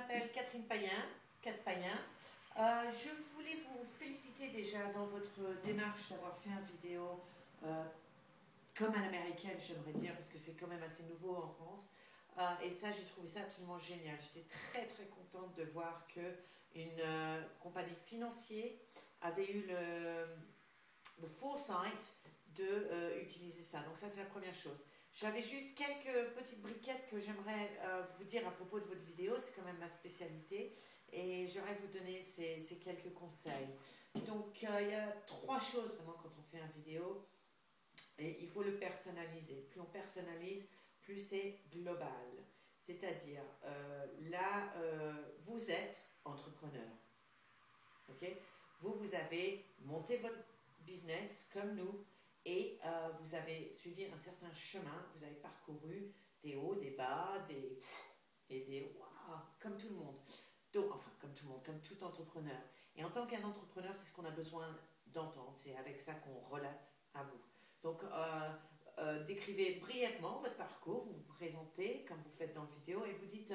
m'appelle Catherine Payen, Cat Payen. Je voulais vous féliciter déjà dans votre démarche d'avoir fait une vidéo comme à l'américaine, j'aimerais dire, parce que c'est quand même assez nouveau en France. Et ça, j'ai trouvé ça absolument génial. J'étais très très contente de voir que une compagnie financière avait eu le foresight de utiliser ça. Donc ça, c'est la première chose. J'avais juste quelques petites briquettes que j'aimerais vous dire à propos de votre vidéo. C'est quand même ma spécialité. Et j'aurais vous donner ces quelques conseils. Donc, il y a trois choses vraiment quand on fait une vidéo. Et il faut le personnaliser. Plus on personnalise, plus c'est global. C'est-à-dire, là, vous êtes entrepreneur. Ok? Vous avez monté votre business comme nous et vous avez suivi un certain chemin. Vous avez parcouru des hauts, des bas, et des waouh, comme tout le monde. Donc, enfin, comme tout le monde, comme tout entrepreneur. Et en tant qu'un entrepreneur, c'est ce qu'on a besoin d'entendre. C'est avec ça qu'on relate à vous. Donc, décrivez brièvement votre parcours, vous vous présentez comme vous faites dans la vidéo et vous dites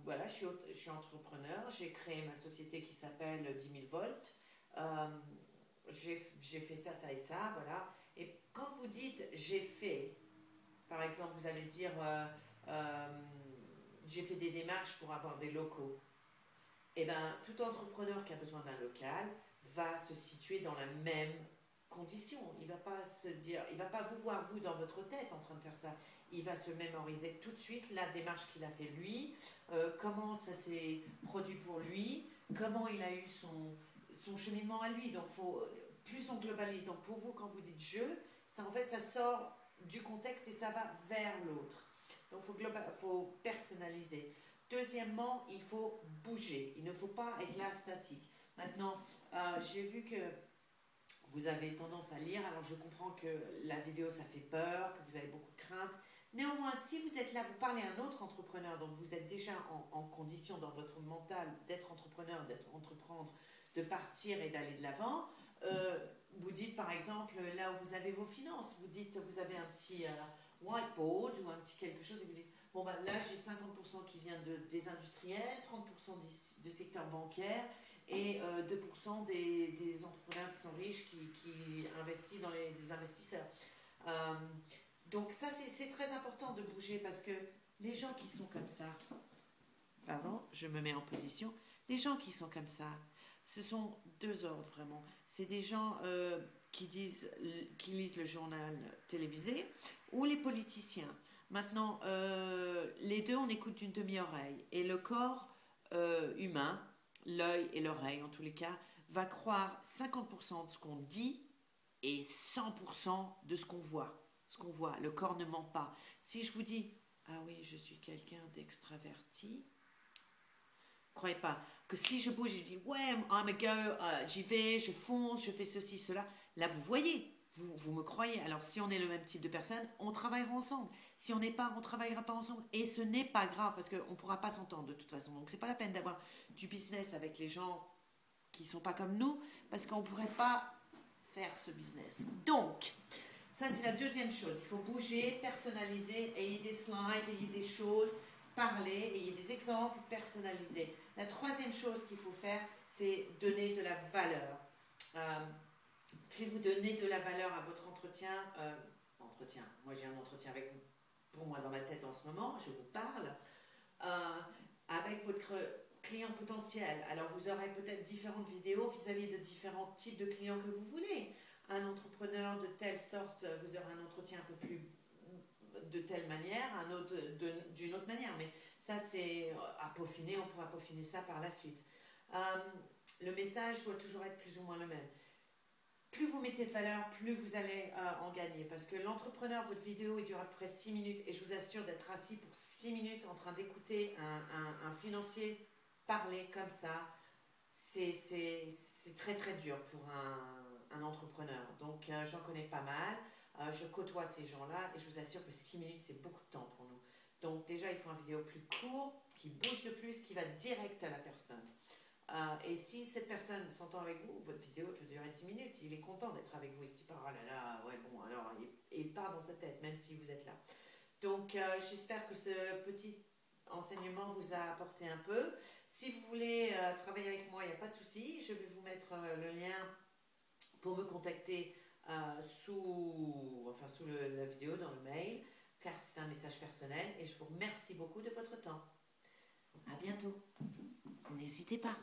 voilà, je suis entrepreneur, j'ai créé ma société qui s'appelle 10 000 volts, j'ai fait ça, ça et ça, voilà. Et quand vous dites j'ai fait, par exemple, vous allez dire j'ai fait des démarches pour avoir des locaux. Eh bien, tout entrepreneur qui a besoin d'un local va se situer dans la même condition. Il va pas se dire, il va pas vous voir vous dans votre tête en train de faire ça. Il va se mémoriser tout de suite la démarche qu'il a fait lui, comment ça s'est produit pour lui, comment il a eu son cheminement à lui. Donc, plus on globalise. Donc, pour vous, quand vous dites je, ça en fait, ça sort du contexte et ça va vers l'autre. Donc, faut personnaliser. Deuxièmement, il faut bouger. Il ne faut pas être là statique. Maintenant, j'ai vu que vous avez tendance à lire, alors je comprends que la vidéo ça fait peur, que vous avez beaucoup de craintes. Néanmoins, si vous êtes là, vous parlez à un autre entrepreneur, donc vous êtes déjà en condition dans votre mental d'être entrepreneur, d'être entreprendre, de partir et d'aller de l'avant. Vous dites par exemple, là où vous avez vos finances, vous dites, vous avez un petit whiteboard ou un petit quelque chose et vous dites, bon ben là j'ai 50% qui vient des industriels, 30% du secteur bancaire, et 2% des entrepreneurs qui sont riches, qui investissent dans des investisseurs. Euh, donc ça, c'est très important de bouger parce que les gens qui sont comme ça, pardon, je me mets en position, les gens qui sont comme ça, ce sont deux ordres vraiment. C'est des gens qui lisent le journal télévisé ou les politiciens. Maintenant, les deux, on écoute d'une demi-oreille. Et le corps humain, l'œil et l'oreille en tous les cas, va croire 50% de ce qu'on dit et 100% de ce qu'on voit. Ce qu'on voit, le corps ne ment pas. Si je vous dis, ah oui, je suis quelqu'un d'extraverti, croyez pas que si je bouge, je dis, ouais, I'm a go, j'y vais, je fonce, je fais ceci, cela, là vous voyez, vous me croyez. Alors si on est le même type de personne, on travaillera ensemble. Si on n'est pas, on ne travaillera pas ensemble. Et ce n'est pas grave parce qu'on ne pourra pas s'entendre de toute façon. Donc c'est pas la peine d'avoir du business avec les gens qui ne sont pas comme nous parce qu'on ne pourrait pas faire ce business. Donc, ça c'est la deuxième chose. Il faut bouger, personnaliser, ayez des slides, ayez des choses, parler, ayez des exemples, personnaliser. La troisième chose qu'il faut faire, c'est donner de la valeur. Plus vous donnez de la valeur à votre entretien, moi j'ai un entretien avec vous, pour moi dans ma tête en ce moment, je vous parle, avec votre client potentiel. Alors vous aurez peut-être différentes vidéos vis-à-vis de différents types de clients que vous voulez. Un entrepreneur de telle sorte, vous aurez un entretien un peu plus de telle manière, un autre d'une autre manière. Mais ça c'est à peaufiner, on pourra peaufiner ça par la suite. Le message doit toujours être plus ou moins le même. Plus vous mettez de valeur, plus vous allez en gagner. Parce que l'entrepreneur, votre vidéo, il dure à peu près 6 minutes. Et je vous assure d'être assis pour 6 minutes en train d'écouter un financier parler comme ça, c'est très très dur pour un entrepreneur. Donc j'en connais pas mal. Je côtoie ces gens-là et je vous assure que 6 minutes, c'est beaucoup de temps pour nous. Donc déjà, il faut une vidéo plus courte, qui bouge de plus, qui va direct à la personne. Et si cette personne s'entend avec vous, votre vidéo peut durer 10 minutes, il est content d'être avec vous, il se dit pas, oh là là, ouais bon, alors, il part dans sa tête, même si vous êtes là. Donc j'espère que ce petit enseignement vous a apporté un peu. Si vous voulez travailler avec moi, il n'y a pas de souci. Je vais vous mettre le lien pour me contacter sous la vidéo, dans le mail, car c'est un message personnel et je vous remercie beaucoup de votre temps. À bientôt. N'hésitez pas.